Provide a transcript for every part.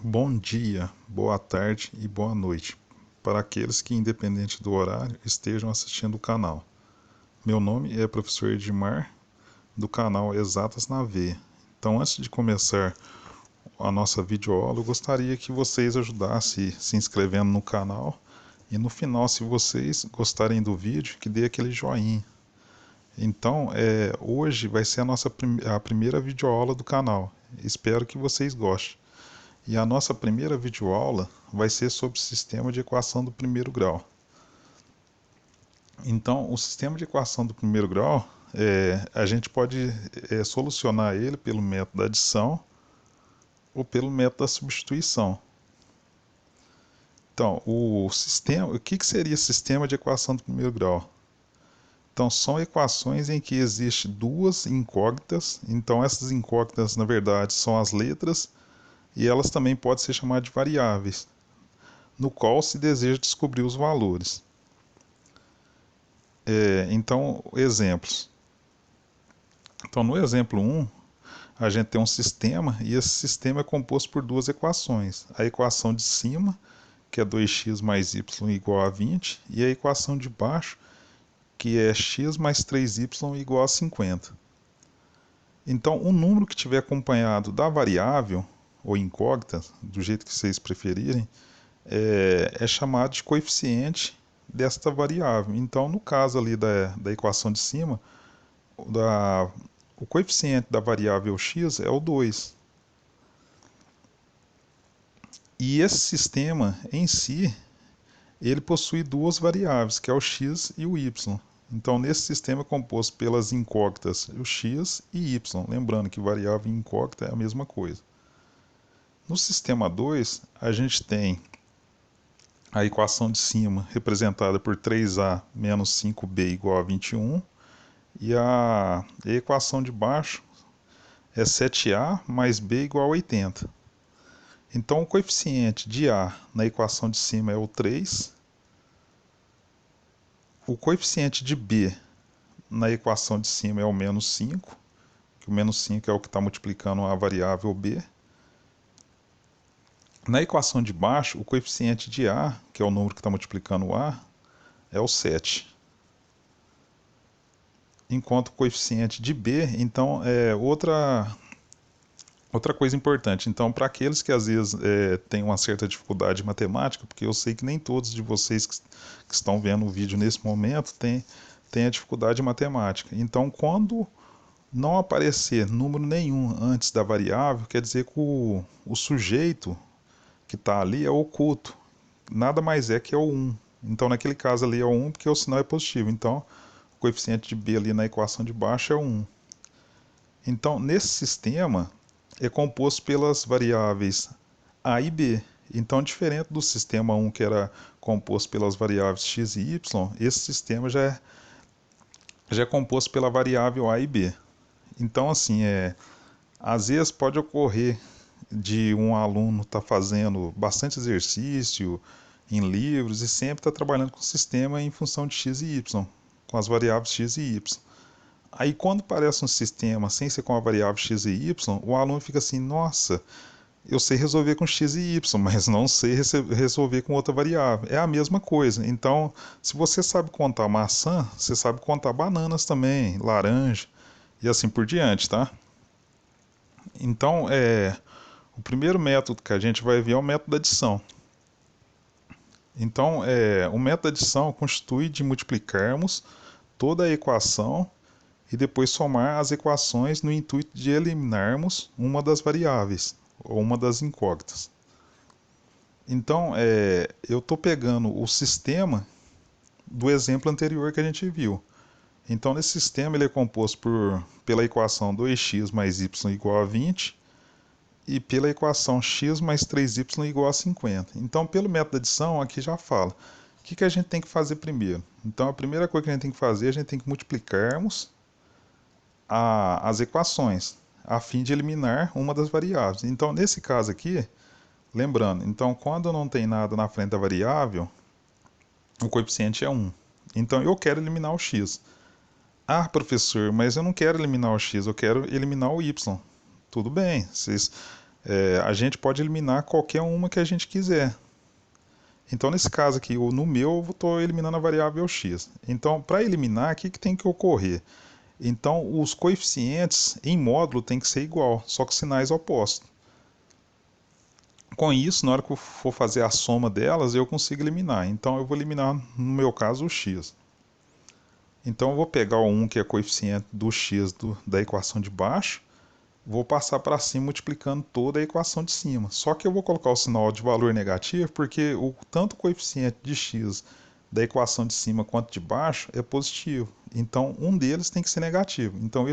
Bom dia, boa tarde e boa noite para aqueles que, independente do horário, estejam assistindo o canal. Meu nome é professor Edmar, do canal Exatas na Veia. Então, antes de começar a nossa videoaula, eu gostaria que vocês ajudassem se inscrevendo no canal e no final, se vocês gostarem do vídeo, que dê aquele joinha. Então, hoje vai ser a primeira videoaula do canal. Espero que vocês gostem. E a nossa primeira videoaula vai ser sobre o sistema de equação do primeiro grau. Então, o sistema de equação do primeiro grau, a gente pode solucionar ele pelo método da adição ou pelo método da substituição. Então, o que seria sistema de equação do primeiro grau? Então, são equações em que existem duas incógnitas. Então, essas incógnitas, na verdade, são as letras e elas também podem ser chamadas de variáveis, no qual se deseja descobrir os valores. Então, exemplos. Então, no exemplo 1, a gente tem um sistema e esse sistema é composto por duas equações. A equação de cima, que é 2x mais y igual a 20, e a equação de baixo, que é x mais 3y igual a 50. Então, o número que tiver acompanhado da variável, ou incógnita, do jeito que vocês preferirem, é chamado de coeficiente desta variável. Então, no caso ali da equação de cima, o coeficiente da variável x é o 2. E esse sistema em si, ele possui duas variáveis, que é o x e o y. Então, nesse sistema é composto pelas incógnitas, o x e y. Lembrando que variável e incógnita é a mesma coisa. No sistema 2, a gente tem a equação de cima representada por 3a menos 5b igual a 21. E a equação de baixo é 7a mais b igual a 80. Então, o coeficiente de a na equação de cima é o 3. O coeficiente de b na equação de cima é o menos 5, que o menos 5 é o que está multiplicando a variável b. Na equação de baixo, o coeficiente de a, que é o número que está multiplicando o a, é o 7. Enquanto o coeficiente de b, então, é outra coisa importante. Então, para aqueles que às vezes têm uma certa dificuldade em matemática, porque eu sei que nem todos de vocês que estão vendo o vídeo nesse momento têm a dificuldade em matemática. Então, quando não aparecer número nenhum antes da variável, quer dizer que o sujeito que está ali é oculto. Nada mais é que é o 1. Então, naquele caso ali é o 1 porque o sinal é positivo. Então, o coeficiente de b ali na equação de baixo é o 1. Então, nesse sistema, é composto pelas variáveis a e b. Então, diferente do sistema 1, que era composto pelas variáveis x e y, esse sistema já é composto pela variável a e b. Então, assim, às vezes pode ocorrer de um aluno estar fazendo bastante exercício em livros e sempre estar trabalhando com o sistema em função de x e y, com as variáveis x e y. Aí quando aparece um sistema sem ser com a variável x e y, o aluno fica assim, nossa, eu sei resolver com x e y, mas não sei resolver com outra variável. É a mesma coisa. Então, se você sabe contar maçã, você sabe contar bananas também, laranja e assim por diante, tá? Então, o primeiro método que a gente vai ver é o método da adição. Então, o método da adição constitui de multiplicarmos toda a equação e depois somar as equações no intuito de eliminarmos uma das variáveis ou uma das incógnitas. Então, eu estou pegando o sistema do exemplo anterior que a gente viu. Então, nesse sistema ele é composto pela equação 2x mais y igual a 20 e pela equação x mais 3y igual a 50. Então, pelo método de adição, aqui já fala. O que a gente tem que fazer primeiro? Então, a primeira coisa que a gente tem que fazer, a gente tem que multiplicarmos as equações, a fim de eliminar uma das variáveis. Então, nesse caso aqui, lembrando, então quando não tem nada na frente da variável, o coeficiente é 1. Então, eu quero eliminar o x. Ah, professor, mas eu não quero eliminar o x, eu quero eliminar o y. Tudo bem, A gente pode eliminar qualquer uma que a gente quiser. Então, nesse caso aqui, no meu, eu estou eliminando a variável x. Então, para eliminar, o que tem que ocorrer? Então, os coeficientes em módulo tem que ser igual, só que sinais opostos. Com isso, na hora que eu for fazer a soma delas, eu consigo eliminar. Então, eu vou eliminar, no meu caso, o x. Então, eu vou pegar o 1, que é coeficiente do x da equação de baixo, vou passar para cima multiplicando toda a equação de cima. Só que eu vou colocar o sinal de valor negativo porque tanto o coeficiente de x da equação de cima quanto de baixo é positivo. Então, um deles tem que ser negativo. Então, eu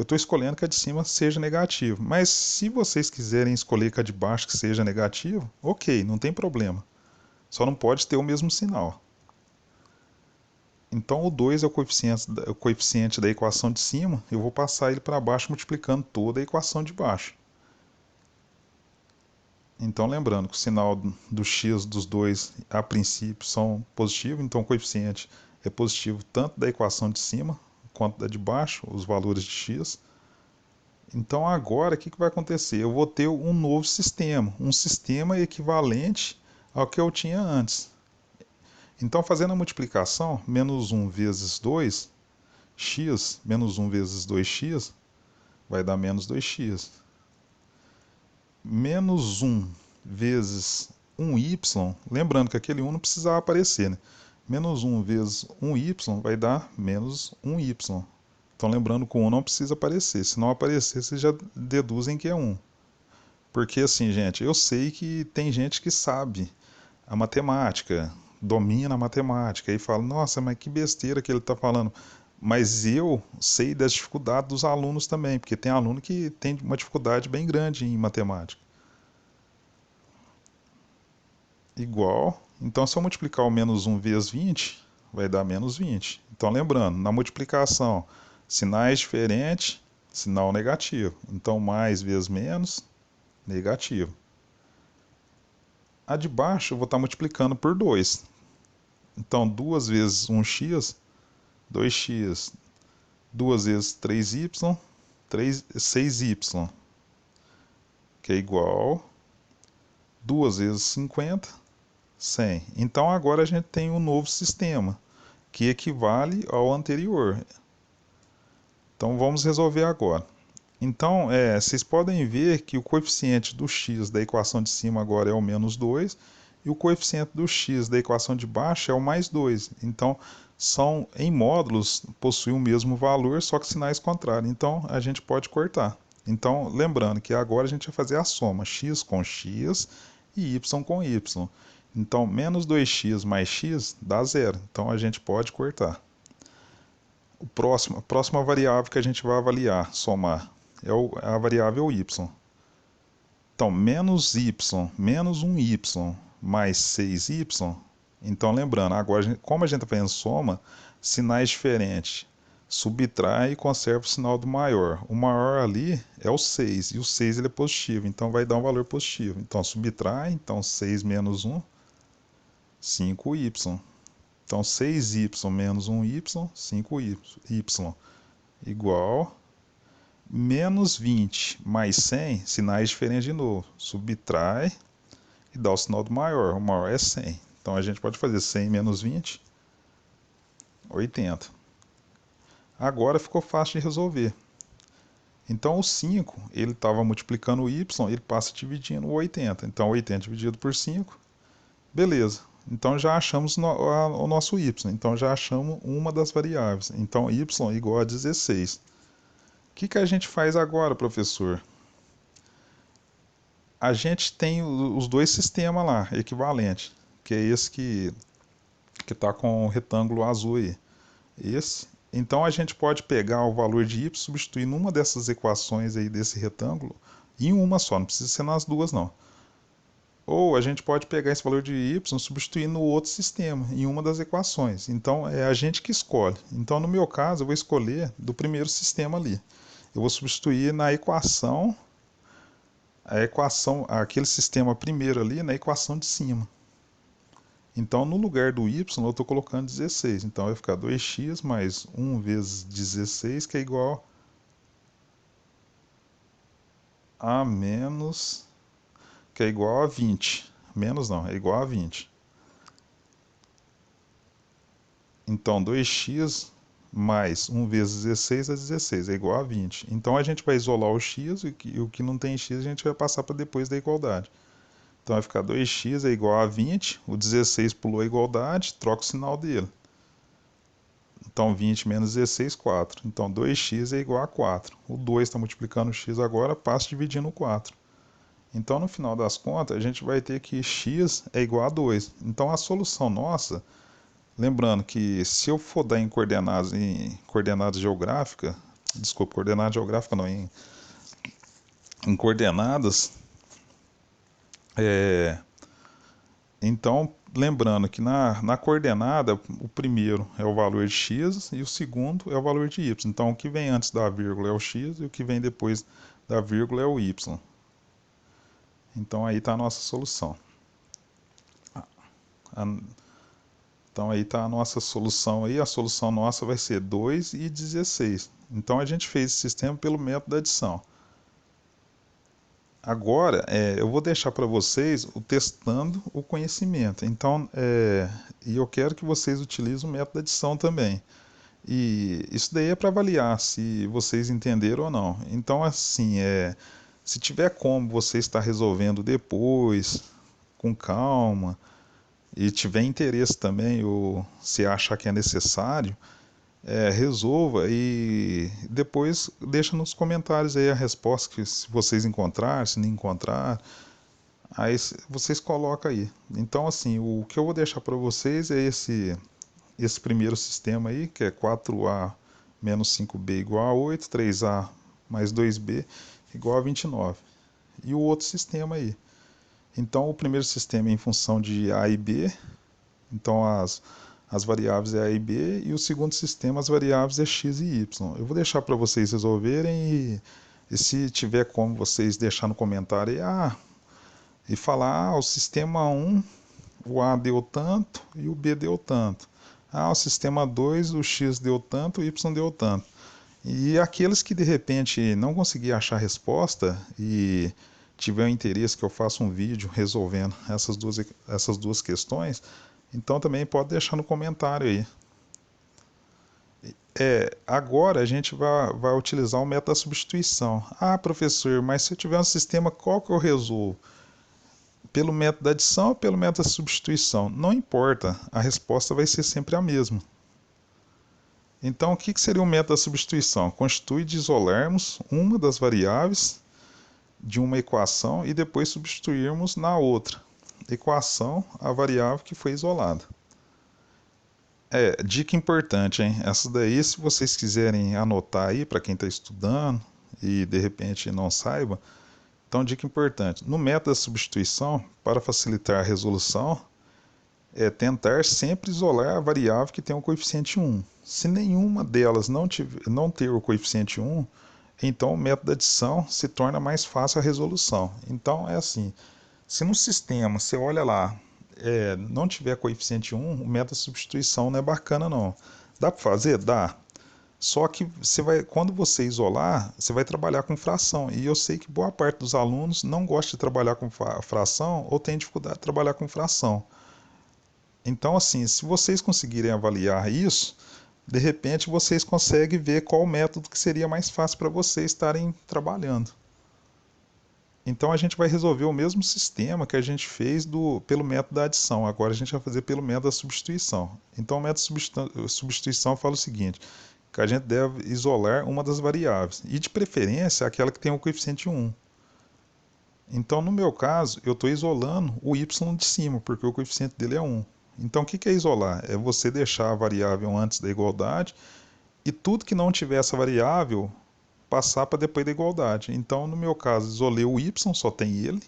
estou escolhendo que a de cima seja negativo. Mas se vocês quiserem escolher que a de baixo que seja negativo, ok, não tem problema. Só não pode ter o mesmo sinal. Então, o 2 é o coeficiente da equação de cima, eu vou passar ele para baixo multiplicando toda a equação de baixo. Então, lembrando que o sinal do x dos dois, a princípio, são positivos, então o coeficiente é positivo tanto da equação de cima quanto da de baixo, os valores de x. Então, agora, o que vai acontecer? Eu vou ter um novo sistema, um sistema equivalente ao que eu tinha antes. Então, fazendo a multiplicação, menos 1 vezes 2, x, menos 1 vezes 2x, vai dar menos 2x. Menos 1 vezes 1y, lembrando que aquele 1 não precisava aparecer, né? Menos 1 vezes 1y vai dar menos 1y. Então, lembrando que o 1 não precisa aparecer. Se não aparecer, vocês já deduzem que é 1. Porque, assim, gente, eu sei que tem gente que sabe a matemática, domina a matemática, e fala, nossa, mas que besteira que ele está falando. Mas eu sei das dificuldades dos alunos também, porque tem aluno que tem uma dificuldade bem grande em matemática. Igual, então se eu multiplicar o menos 1 vezes 20, vai dar menos 20. Então lembrando, na multiplicação, sinais diferentes, sinal negativo. Então mais vezes menos, negativo. A de baixo eu vou estar multiplicando por 2. Então 2 vezes 1x, 2x. 2 vezes 3y, 6y, que é igual 2 vezes 50, 100. Então agora a gente tem um novo sistema, que equivale ao anterior. Então vamos resolver agora. Então, vocês podem ver que o coeficiente do x da equação de cima agora é o menos 2 e o coeficiente do x da equação de baixo é o mais 2. Então, são em módulos, possuem o mesmo valor, só que sinais contrários. Então, a gente pode cortar. Então, lembrando que agora a gente vai fazer a soma x com x e y com y. Então, menos 2x mais x dá zero. Então, a gente pode cortar. A próxima variável que a gente vai avaliar, somar, é a variável y. Então, menos y, menos 1y, mais 6y. Então, lembrando, agora, como a gente está fazendo soma, sinais diferentes. Subtrai e conserva o sinal do maior. O maior ali é o 6, e o 6 ele é positivo, então vai dar um valor positivo. Então, subtrai, então 6 menos 1, 5y. Então, 6y menos 1y, 5y, igual menos 20 mais 100, sinais diferentes de novo. Subtrai e dá o sinal do maior. O maior é 100. Então, a gente pode fazer 100 menos 20, 80. Agora ficou fácil de resolver. Então, o 5, ele estava multiplicando o y, ele passa dividindo o 80. Então, 80 dividido por 5, beleza. Então já achamos o nosso y. Então já achamos uma das variáveis. Então y igual a 16. O que a gente faz agora, professor? A gente tem os dois sistemas lá, equivalentes. Que é esse que está com o retângulo azul aí. Esse. Então a gente pode pegar o valor de y, substituir numa dessas equações aí desse retângulo, em uma só, não precisa ser nas duas não. Ou a gente pode pegar esse valor de y e substituir no outro sistema, em uma das equações. Então, é a gente que escolhe. Então, no meu caso, eu vou escolher do primeiro sistema ali. Eu vou substituir na equação, aquele sistema primeiro ali, na equação de cima. Então, no lugar do y, eu estou colocando 16. Então, vai ficar 2x mais 1 vezes 16, que é igual a menos, que é igual a 20. Menos não, é igual a 20. Então, 2x mais 1 vezes 16 é 16, é igual a 20. Então, a gente vai isolar o x e o que não tem x a gente vai passar para depois da igualdade. Então, vai ficar 2x é igual a 20, o 16 pulou a igualdade, troca o sinal dele. Então, 20 menos 16, 4. Então, 2x é igual a 4. O 2 está multiplicando o x agora, passa dividindo o 4. Então, no final das contas, a gente vai ter que x é igual a 2. Então, a solução nossa, lembrando que se eu for dar em coordenadas geográficas, desculpa, coordenada geográfica não, em coordenadas, é, então, lembrando que na coordenada, o primeiro é o valor de x e o segundo é o valor de y. Então, o que vem antes da vírgula é o x e o que vem depois da vírgula é o y. Então, aí está a nossa solução. Então, aí está a nossa solução. Aí, a solução nossa vai ser 2 e 16. Então, a gente fez esse sistema pelo método da adição. Agora, eu vou deixar para vocês o testando o conhecimento. Então, e eu quero que vocês utilizem o método de adição também. E isso daí é para avaliar se vocês entenderam ou não. Então, assim, se tiver como você estar resolvendo depois, com calma, e tiver interesse também, ou se achar que é necessário, resolva e depois deixa nos comentários aí a resposta que se vocês encontrar, se não encontrar, aí vocês colocam aí. Então assim, o que eu vou deixar para vocês é esse primeiro sistema aí, que é 4a menos 5b igual a 8, 3a mais 2b igual a 29. E o outro sistema aí. Então o primeiro sistema é em função de a e b, então as variáveis é a e b, e o segundo sistema as variáveis é x e y. Eu vou deixar para vocês resolverem e se tiver como vocês deixar no comentário aí, e falar, o sistema 1, o a deu tanto e o b deu tanto. O sistema 2, o x deu tanto, o y deu tanto. E aqueles que de repente não conseguir achar a resposta e tiver o interesse que eu faça um vídeo resolvendo essas duas questões, então também pode deixar no comentário aí. Agora a gente vai utilizar o método da substituição. Professor, mas se eu tiver um sistema, qual que eu resolvo? Pelo método da adição ou pelo método da substituição? Não importa, a resposta vai ser sempre a mesma. Então, o que seria o método da substituição? Constitui de isolarmos uma das variáveis de uma equação e depois substituirmos na outra equação a variável que foi isolada. Dica importante, hein? Essa daí, se vocês quiserem anotar aí, para quem está estudando e de repente não saiba, então dica importante. No método da substituição, para facilitar a resolução, tentar sempre isolar a variável que tem o coeficiente 1. Se nenhuma delas não ter o coeficiente 1, então o método da adição se torna mais fácil a resolução. Então é assim, se no sistema você olha lá, não tiver coeficiente 1, o método de substituição não é bacana não. Dá para fazer? Dá. Só que quando você isolar, você vai trabalhar com fração. E eu sei que boa parte dos alunos não gosta de trabalhar com fração ou tem dificuldade de trabalhar com fração. Então, assim, se vocês conseguirem avaliar isso, de repente vocês conseguem ver qual método que seria mais fácil para vocês estarem trabalhando. Então a gente vai resolver o mesmo sistema que a gente fez pelo método da adição. Agora a gente vai fazer pelo método da substituição. Então o método de substituição fala o seguinte, que a gente deve isolar uma das variáveis, e de preferência aquela que tem o coeficiente 1. Então no meu caso, eu estou isolando o y de cima, porque o coeficiente dele é 1. Então o que é isolar? É você deixar a variável antes da igualdade, e tudo que não tiver essa variável passar para depois da igualdade. Então, no meu caso, isolei o y, só tem ele,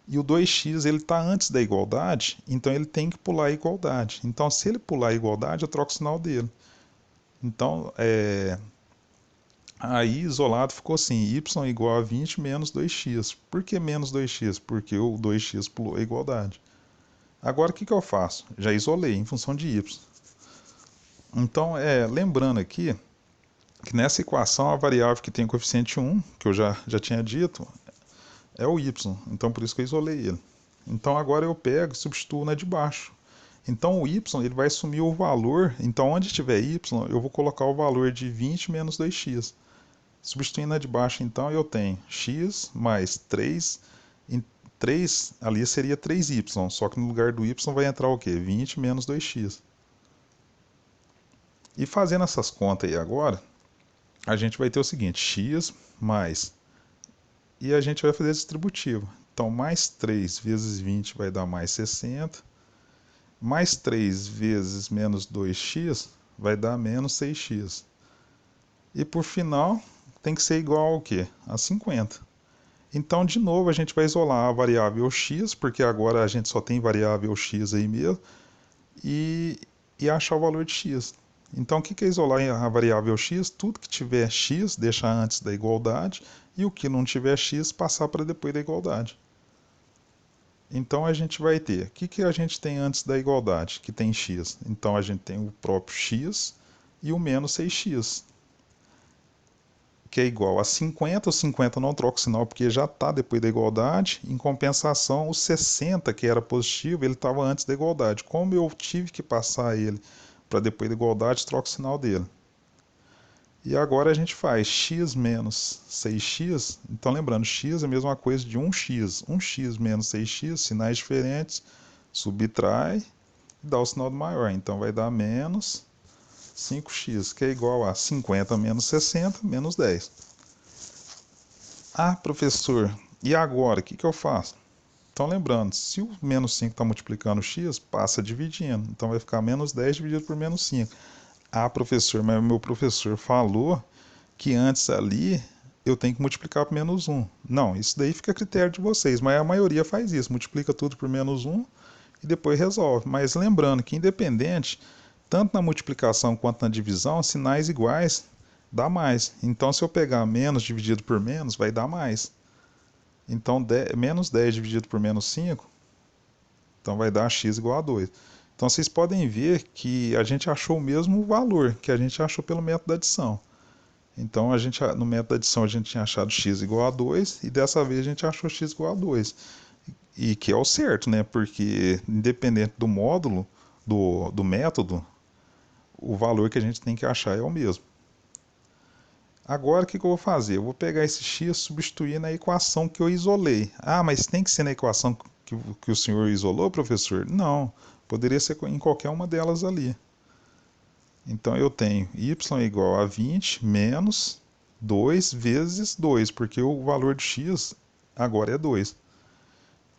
e o 2x ele está antes da igualdade, então ele tem que pular a igualdade. Então, se ele pular a igualdade, eu troco o sinal dele. Então, aí isolado ficou assim, y igual a 20 menos 2x. Por que menos 2x? Porque o 2x pulou a igualdade. Agora, o que eu faço? Já isolei em função de y. Então, lembrando aqui, que nessa equação a variável que tem coeficiente 1, que eu já tinha dito, é o y, então por isso que eu isolei ele. Então agora eu pego e substituo na de baixo. Então o y ele vai assumir o valor, então onde tiver y eu vou colocar o valor de 20 menos 2x. Substituindo na de baixo então eu tenho x mais 3, 3 ali seria 3y, só que no lugar do y vai entrar o quê? 20 menos 2x. E fazendo essas contas aí agora, a gente vai ter o seguinte, x mais, e a gente vai fazer distributivo. Então, mais 3 vezes 20 vai dar mais 60, mais 3 vezes menos 2x vai dar menos 6x. E por final, tem que ser igual ao quê? A 50. Então, de novo, a gente vai isolar a variável x, porque agora a gente só tem variável x aí mesmo, e achar o valor de x. Então, o que é isolar a variável x? Tudo que tiver x, deixar antes da igualdade, e o que não tiver x, passar para depois da igualdade. Então, a gente vai ter, o que a gente tem antes da igualdade, que tem x? Então, a gente tem o próprio x e o menos 6x, que é igual a 50. O 50 não troca o sinal porque já está depois da igualdade. Em compensação, o 60, que era positivo, ele estava antes da igualdade. Como eu tive que passar ele para depois da igualdade, troca o sinal dele. E agora a gente faz x menos 6x. Então, lembrando, x é a mesma coisa de 1x. 1x menos 6x, sinais diferentes, subtrai e dá o sinal do maior. Então, vai dar menos 5x, que é igual a 50 menos 60, menos 10. Ah, professor, e agora, o que eu faço? Então, lembrando, se o menos 5 está multiplicando x, passa dividindo. Então, vai ficar menos 10 dividido por menos 5. Ah, professor, mas o meu professor falou que antes ali eu tenho que multiplicar por menos 1. Não, isso daí fica a critério de vocês, mas a maioria faz isso, multiplica tudo por menos 1 e depois resolve. Mas lembrando que independente, tanto na multiplicação quanto na divisão, sinais iguais dá mais. Então, se eu pegar menos dividido por menos, vai dar mais. Então, menos 10 dividido por menos 5, então vai dar x igual a 2. Então, vocês podem ver que a gente achou o mesmo valor que a gente achou pelo método da adição. Então, no método da adição, a gente tinha achado x igual a 2, e dessa vez a gente achou x igual a 2. E que é o certo, né? Porque, independente do módulo, do método, o valor que a gente tem que achar é o mesmo. Agora, o que eu vou fazer? Eu vou pegar esse x e substituir na equação que eu isolei. Ah, mas tem que ser na equação que o senhor isolou, professor? Não, poderia ser em qualquer uma delas ali. Então, eu tenho y igual a 20 menos 2 vezes 2, porque o valor de x agora é 2.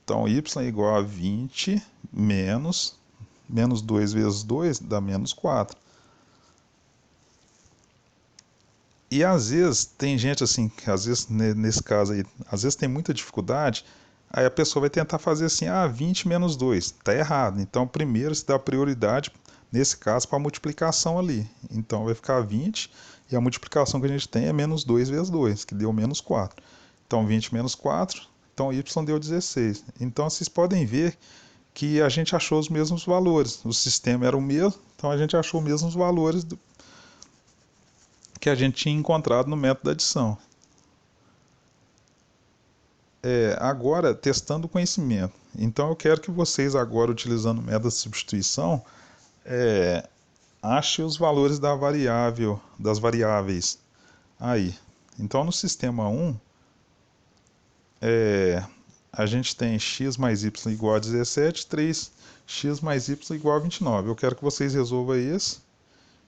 Então, y igual a 20 menos 2 vezes 2 dá menos 4. E às vezes tem gente assim, que às vezes nesse caso aí, às vezes tem muita dificuldade, aí a pessoa vai tentar fazer assim, 20 menos 2, está errado. Então primeiro se dá prioridade, nesse caso, para a multiplicação ali. Então vai ficar 20, e a multiplicação que a gente tem é menos 2 vezes 2, que deu menos 4. Então 20 menos 4, então y deu 16. Então vocês podem ver que a gente achou os mesmos valores. O sistema era o mesmo, então a gente achou os mesmos valores que a gente tinha encontrado no método da adição. Agora, testando o conhecimento. Então, eu quero que vocês, agora, utilizando o método de substituição, achem os valores das variáveis aí. Então, no sistema 1, a gente tem x mais y igual a 17, 3x mais y igual a 29. Eu quero que vocês resolvam esse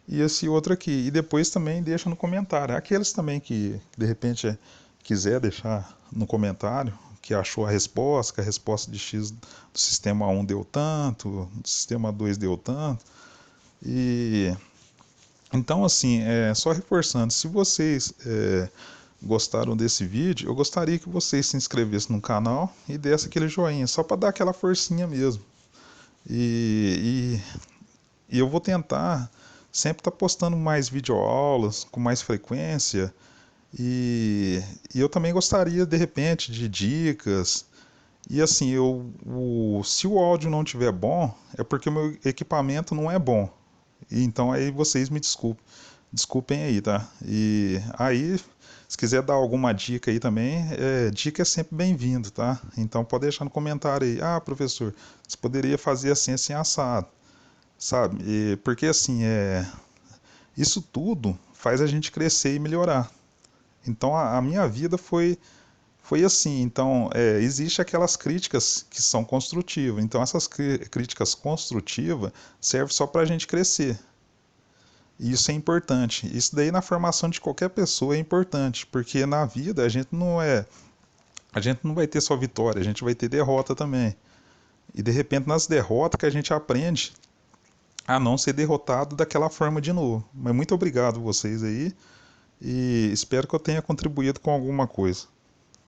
e esse outro aqui. E depois também deixa no comentário. Aqueles também que de repente quiser deixar no comentário que achou a resposta, que a resposta de x do sistema 1 deu tanto, do sistema 2 deu tanto. E então assim, só reforçando, se vocês gostaram desse vídeo, eu gostaria que vocês se inscrevessem no canal e dessem aquele joinha, só para dar aquela forcinha mesmo. E eu vou tentar sempre estar postando mais videoaulas com mais frequência. E eu também gostaria, de repente, de dicas. E assim, se o áudio não estiver bom, é porque o meu equipamento não é bom. E então aí vocês me desculpem aí, tá? E aí, Se quiser dar alguma dica aí também, dica é sempre bem-vindo, tá? Então pode deixar no comentário aí. Ah, professor, você poderia fazer assim, assim, assado, sabe? Porque assim, isso tudo faz a gente crescer e melhorar. Então a minha vida foi assim. Então existe aquelas críticas que são construtivas. Então essas críticas construtivas servem só para a gente crescer. E isso é importante. Isso daí na formação de qualquer pessoa é importante, porque na vida a gente não vai ter só vitória, a gente vai ter derrota também. E de repente nas derrotas que a gente aprende a não ser derrotado daquela forma de novo. Mas muito obrigado vocês aí e espero que eu tenha contribuído com alguma coisa.